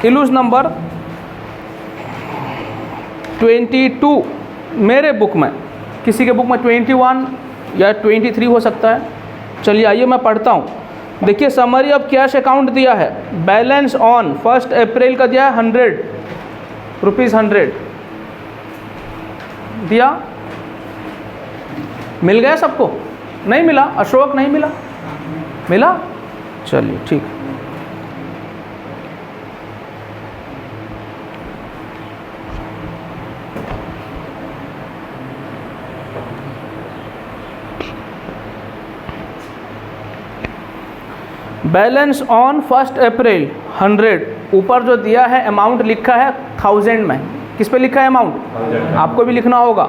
इलूज number 22, मेरे book में, किसी के बुक में 21 या 23 हो सकता है। चलिए आइए मैं पढ़ता हूँ। देखिए समरी ऑफ कैश अकाउंट दिया है, बैलेंस ऑन 1 अप्रैल का दिया है 100 रुपीज़, 100 दिया। मिल गया सबको? नहीं मिला? अशोक नहीं मिला? मिला? चलिए ठीक। बैलेंस ऑन 1 अप्रैल 100, ऊपर जो दिया है अमाउंट लिखा है 1000 में। किस पे लिखा है अमाउंट? आपको भी लिखना होगा,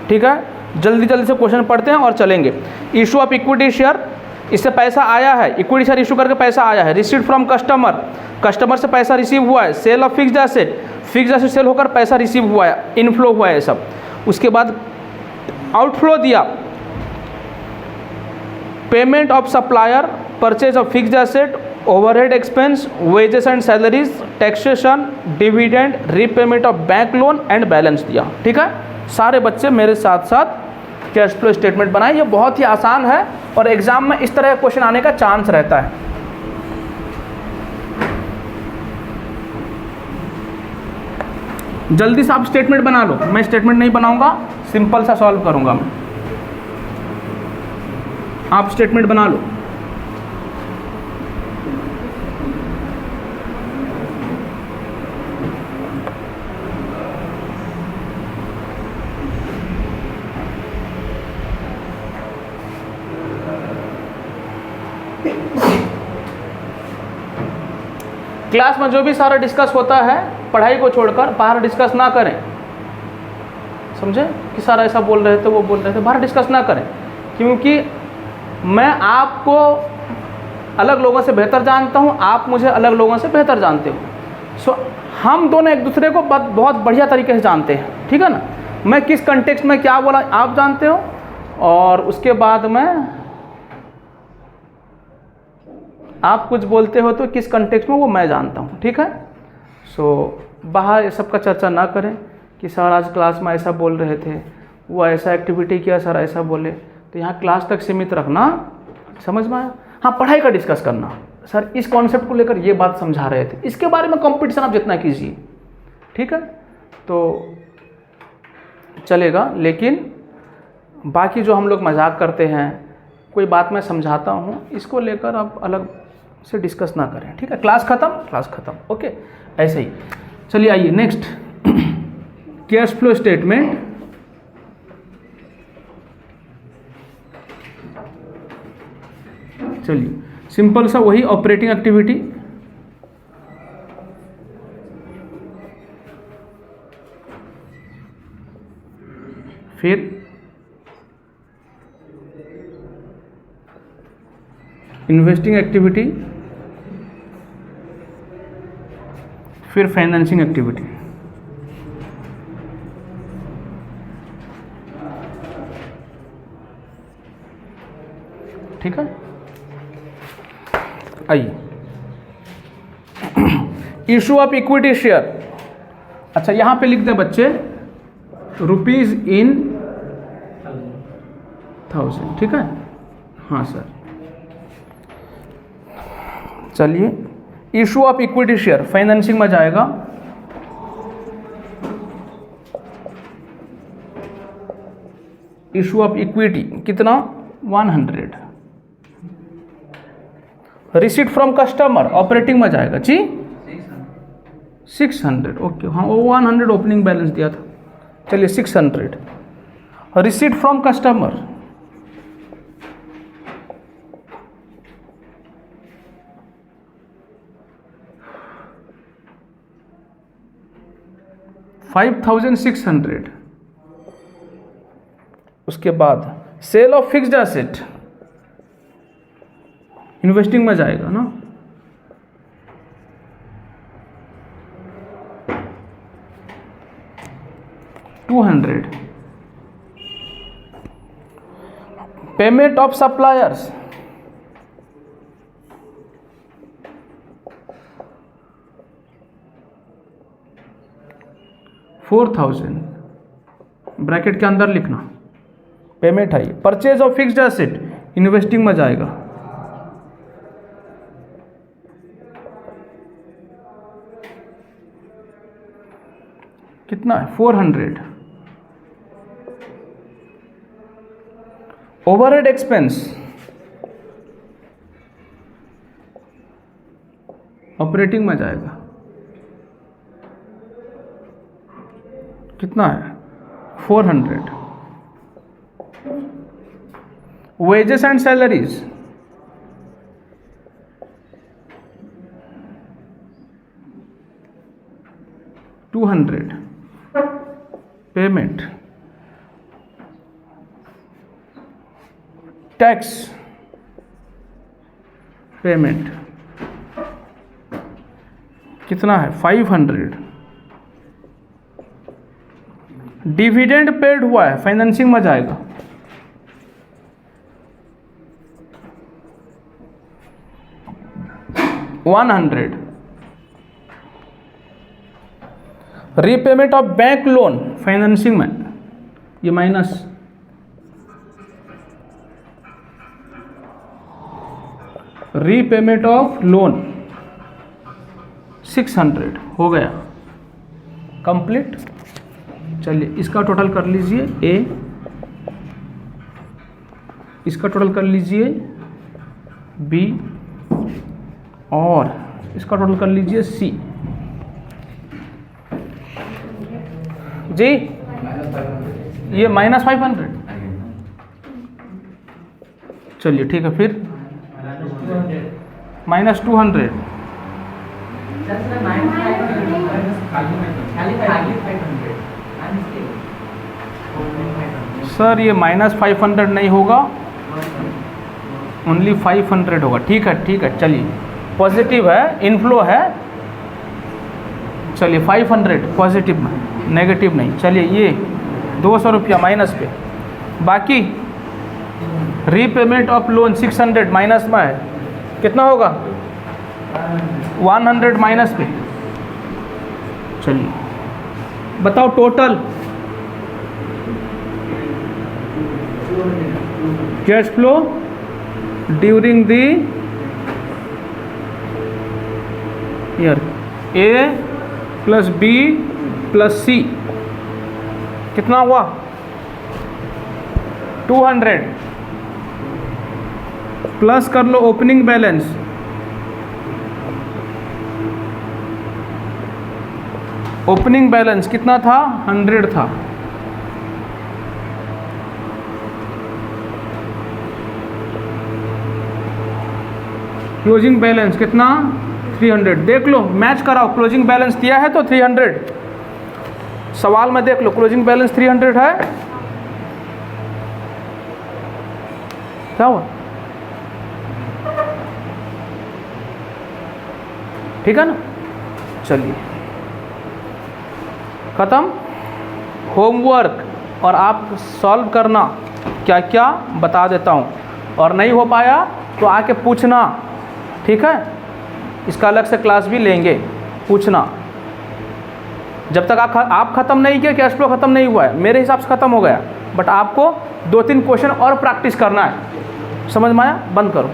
ठीक है। जल्दी जल्दी से क्वेश्चन पढ़ते हैं और चलेंगे। इशू ऑफ इक्विटी शेयर, इससे पैसा आया है, इक्विटी शेयर इशू करके पैसा आया है। रिसीव्ड फ्रॉम कस्टमर, कस्टमर से पैसा रिसीव हुआ है। Sale of fixed asset, fixed asset sale होकर पैसा रिसीव हुआ है, इनफ्लो हुआ है सब। उसके बाद आउटफ्लो दिया, payment of supplier, purchase of fixed asset, overhead expense, wages and salaries, taxation, dividend, repayment of bank loan and balance दिया, ठीक है। सारे बच्चे मेरे साथ साथ कैश फ्लो स्टेटमेंट बनाए। ये बहुत ही आसान है और एग्जाम में इस तरह का क्वेश्चन आने का चांस रहता है। जल्दी से आप स्टेटमेंट बना लो, मैं स्टेटमेंट नहीं बनाऊंगा, सिंपल सा सॉल्व करूंगा मैं। आप स्टेटमेंट बना लो। क्लास में जो भी सारा डिस्कस होता है पढ़ाई को छोड़कर बाहर डिस्कस ना करें, समझे? कि सारा ऐसा बोल रहे थे वो बोल रहे थे, बाहर डिस्कस ना करें, क्योंकि मैं आपको अलग लोगों से बेहतर जानता हूं, आप मुझे अलग लोगों से बेहतर जानते हो। सो हम दोनों एक दूसरे को बहुत बढ़िया तरीके से जानते हैं, ठीक है ना। मैं किस कंटेक्स्ट में क्या बोला आप जानते हो, और उसके बाद में आप कुछ बोलते हो तो किस कंटेक्स्ट में वो मैं जानता हूँ, ठीक है। सो बाहर ये सब का चर्चा ना करें कि सर आज क्लास में ऐसा बोल रहे थे, वो ऐसा एक्टिविटी किया, सर ऐसा बोले, तो यहाँ क्लास तक सीमित रखना, समझ में आया। हाँ, पढ़ाई का डिस्कस करना, सर इस कॉन्सेप्ट को लेकर ये बात समझा रहे थे, इसके बारे में कंपटीशन आप जितना कीजिए, ठीक है, तो चलेगा। लेकिन बाकी जो हम लोग मजाक करते हैं, कोई बात मैं समझाता हूँ, इसको लेकर आप अलग से डिस्कस ना करें, ठीक है। क्लास खत्म, क्लास खत्म, ओके, ऐसे ही। चलिए आइए नेक्स्ट, कैश फ्लो स्टेटमेंट। चलिए सिंपल सा वही ऑपरेटिंग एक्टिविटी, फिर इन्वेस्टिंग एक्टिविटी, फिर फाइनेंसिंग एक्टिविटी, ठीक है। आइए, इशू ऑफ इक्विटी शेयर। अच्छा यहां पे लिख दें बच्चे रुपीज इन 1000, ठीक है। हाँ सर, चलिए issue of equity share financing में जाएगा, इशू ऑफ इक्विटी कितना 100, रिसीट फ्रॉम कस्टमर ऑपरेटिंग में जाएगा जी 600, ओके। हाँ वो 100 ओपनिंग बैलेंस दिया था, चलिए 600, रिसीट फ्रॉम कस्टमर 5600। उसके बाद sale of fixed asset investing में जाएगा ना, $200। पेमेंट ऑफ सप्लायर्स 4000 ब्रैकेट के अंदर लिखना, पेमेंट है। Purchase of fixed asset investing में जाएगा, कितना है 400। ओवरहेड एक्सपेंस ऑपरेटिंग में जाएगा, कितना है 400। Wages and salaries $200 payment. Tax payment कितना है 500। डिविडेंड पेड हुआ है, फाइनेंसिंग में जाएगा, $100। Repayment of bank loan financing में, ये माइनस। रीपेमेंट ऑफ लोन 600 हो गया कंप्लीट। चलिए इसका टोटल कर लीजिए ए, इसका टोटल कर लीजिए बी, और इसका टोटल कर लीजिए सी। जी ये -500। चलिए ठीक है, फिर -200। सर ये -500 नहीं होगा, ओनली 500 होगा। ठीक है ठीक है, चलिए पॉजिटिव है, इनफ्लो है। चलिए 500 पॉजिटिव में, नेगेटिव नहीं। चलिए ये 200 रुपया माइनस पे, बाकी रीपेमेंट ऑफ लोन 600 माइनस में है, कितना होगा 100 माइनस पे। चलिए बताओ total cash flow during the year, A plus B plus C कितना हुआ 200, प्लस कर लो ओपनिंग बैलेंस, ओपनिंग बैलेंस कितना था 100 था, क्लोजिंग बैलेंस कितना 300। देख लो मैच कराओ, क्लोजिंग बैलेंस दिया है तो 300, सवाल में देख लो क्लोजिंग बैलेंस 300 है, क्या हुआ? ठीक है ना। चलिए खत्म होमवर्क, और आप सॉल्व करना क्या क्या बता देता हूँ, और नहीं हो पाया तो आके पूछना, ठीक है। इसका अलग से क्लास भी लेंगे, पूछना। जब तक आप ख़त्म नहीं किए, कैश फ्लो ख़त्म नहीं हुआ है, मेरे हिसाब से ख़त्म हो गया, बट आपको 2-3 क्वेश्चन और प्रैक्टिस करना है। समझ में आया? बंद करो।